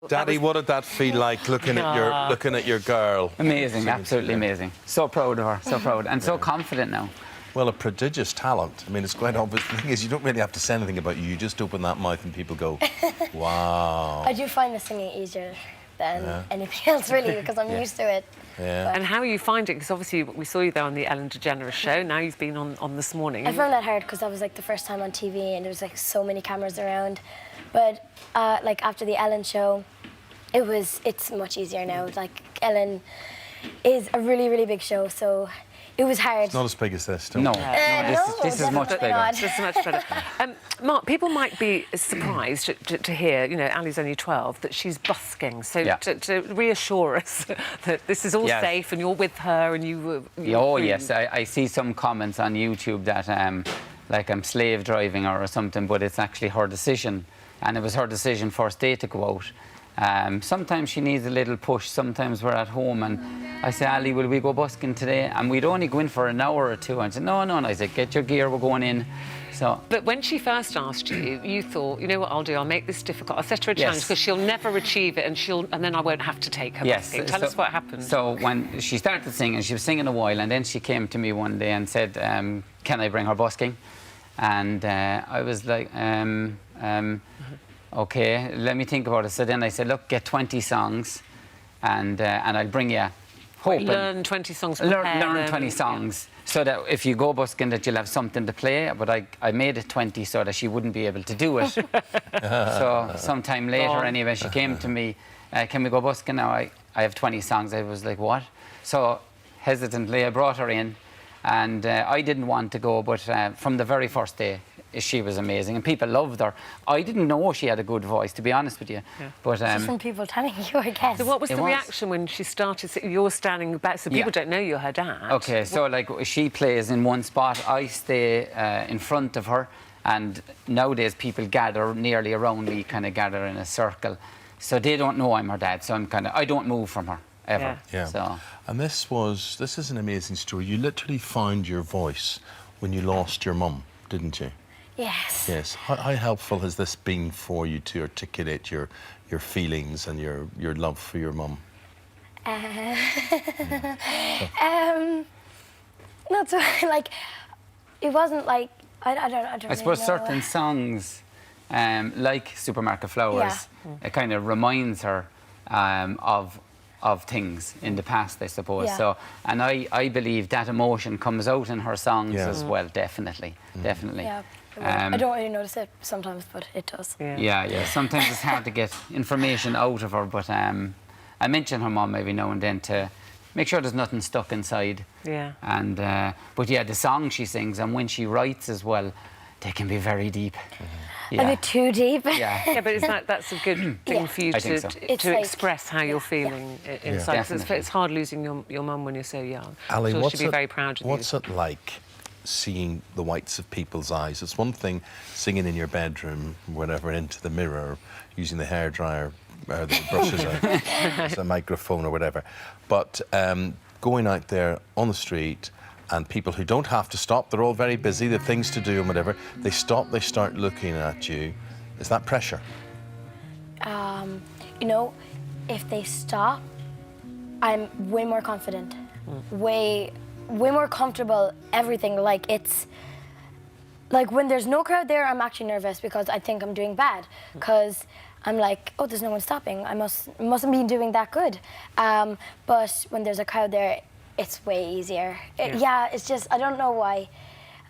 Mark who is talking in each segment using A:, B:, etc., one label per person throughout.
A: Daddy, what did that feel like looking at your girl?
B: Amazing, absolutely amazing. So proud of her, so proud, and so confident now.
A: Well, a prodigious talent. I mean, it's quite obvious. The thing is, you don't really have to say anything about you. You just open that mouth and people go, wow.
C: I do find the singing easier than anything else, really, because I'm used to it.
A: Yeah.
D: And how you find it? Because obviously we saw you there on the Ellen DeGeneres show. Now you've been on This Morning.
C: I found that hard because that was like the first time on TV and there was like so many cameras around. But like after the Ellen show, it's much easier now. Like Ellen is a really, really big show, so it was hard.
A: It's not as big as this,
B: No, this is much bigger.
C: not.
D: This is much better. Mark, people might be surprised to hear, you know, Allie's only 12, that she's busking. So to reassure us that this is all safe and you're with her and you...
B: Oh, yes. I see some comments on YouTube that like I'm slave driving her or something, but it's actually her decision. And it was her decision first day to go out. Sometimes she needs a little push. Sometimes we're at home and I say, Allie, will we go busking today? And we'd only go in for an hour or two. And she said, no. And I said, get your gear, we're going in. So.
D: But when she first asked you, you thought, you know what I'll do? I'll make this difficult. I'll set her a challenge because she'll never achieve it and then I won't have to take her busking. Tell us what happened.
B: So when she started singing, she was singing a while and then she came to me one day and said, can I bring her busking? And I was like, OK, let me think about it. So then I said, look, get 20 songs and I'll bring you...
D: Learn 20 songs from
B: Learn 20 songs so that if you go busking that you'll have something to play. But I made it 20 so that she wouldn't be able to do it. So sometime later anyway, she came to me, can we go busking now? I have 20 songs. I was like, what? So hesitantly I brought her in and I didn't want to go, but from the very first day, she was amazing and people loved her. I didn't know she had a good voice, to be honest with you. Yeah. But
C: just from people telling you, I guess.
D: So what was the reaction when she started? You're standing back, so people don't know you're her dad.
B: Okay, so like she plays in one spot, I stay in front of her, and nowadays people gather nearly around me, kind of gather in a circle. So they don't know I'm her dad, so I don't move from her, ever.
A: Yeah.
B: So.
A: And this is an amazing story. You literally found your voice when you lost your mum, didn't you?
C: Yes.
A: Yes. How helpful has this been for you to articulate your feelings and your love for your mum?
C: Not so, like, it wasn't like, I don't
B: I suppose certain songs, like Supermarket Flowers, it kind of reminds her of things in the past, I suppose.
C: Yeah.
B: So, and I believe that emotion comes out in her songs as well, definitely.
C: Yeah. I don't really notice it sometimes, but it does.
B: Yeah. Sometimes it's hard to get information out of her, but I mention her mum every now and then to make sure there's nothing stuck inside.
D: Yeah.
B: And but yeah, the songs she sings and when she writes as well, they can be very deep.
C: A bit too deep.
B: Yeah.
D: But that's a good thing for you to express how you're feeling inside. Because it's hard losing your mum when you're so young.
A: Allie,
D: so she'd be very proud of you.
A: What's it like seeing the whites of people's eyes? It's one thing singing in your bedroom, whatever, into the mirror, using the hairdryer, the brushes as a microphone or whatever. But going out there on the street and people who don't have to stop, they're all very busy, they've things to do and whatever, they stop, they start looking at you. Is that pressure?
C: You know, if they stop, I'm way more confident. Way more comfortable, everything. Like, it's like when there's no crowd there, I'm actually nervous because I think I'm doing bad, because I'm like, oh, there's no one stopping, I mustn't be doing that good. But when there's a crowd there, it's way easier. It's just, I don't know why.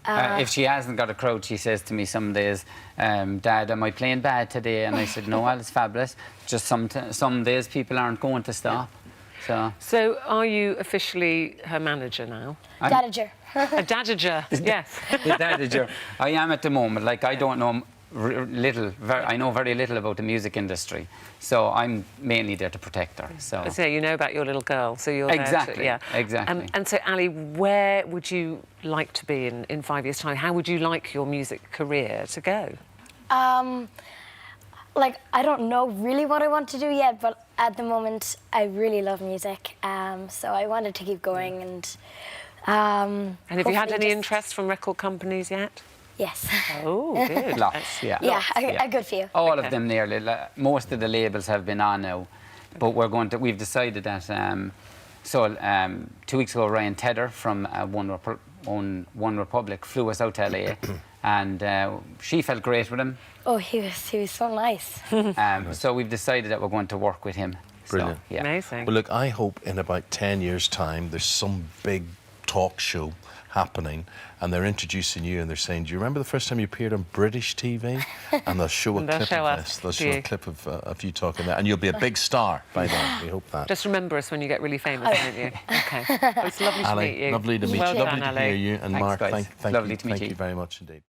B: If she hasn't got a crowd, she says to me some days, Dad, am I playing bad today? And I said, no, Al, it's fabulous. Just some days people aren't going to stop.
D: So are you officially her manager now?
C: Dadager.
D: A dadager, yes.
B: The dadager. I am at the moment. Like, I don't know I know very little about the music industry, so I'm mainly there to protect her. So
D: you know about your little girl, so you're
B: exactly
D: there to,
B: exactly.
D: And so, Allie, where would you like to be in 5 years' time? How would you like your music career to go?
C: Like, I don't know really what I want to do yet, but at the moment, I really love music, so I wanted to keep going and
D: have you had any interest from record companies yet?
C: Yes.
D: Oh, good.
B: Lots, yeah.
C: Yeah,
B: Lots,
C: a good few.
B: All of them nearly. Most of the labels have been on now, but we've decided that. 2 weeks ago, Ryan Tedder from One Republic flew us out to LA, and she felt great with him.
C: Oh, he was so nice.
B: So we've decided that we're going to work with him.
A: Brilliant.
B: So, yeah.
D: Amazing.
A: Well, look, I hope in about 10 years' time there's some big talk show happening and they're introducing you and they're saying, do you remember the first time you appeared on British TV? And they'll show a
D: And they'll
A: clip
D: show
A: of
D: us
A: this. They'll show
D: you.
A: a clip of you talking there, and you'll be a big star by then. We hope that.
D: Just remember us when you get really famous, won't you? Okay. Well, it's lovely to
A: Ali,
D: meet you.
A: lovely to meet
D: Well
A: you.
D: done,
A: Lovely to
D: Ali.
A: hear you. And
B: Thanks,
A: Mark,
B: guys.
A: thank
B: Lovely to meet
A: you
B: you.
A: very much indeed.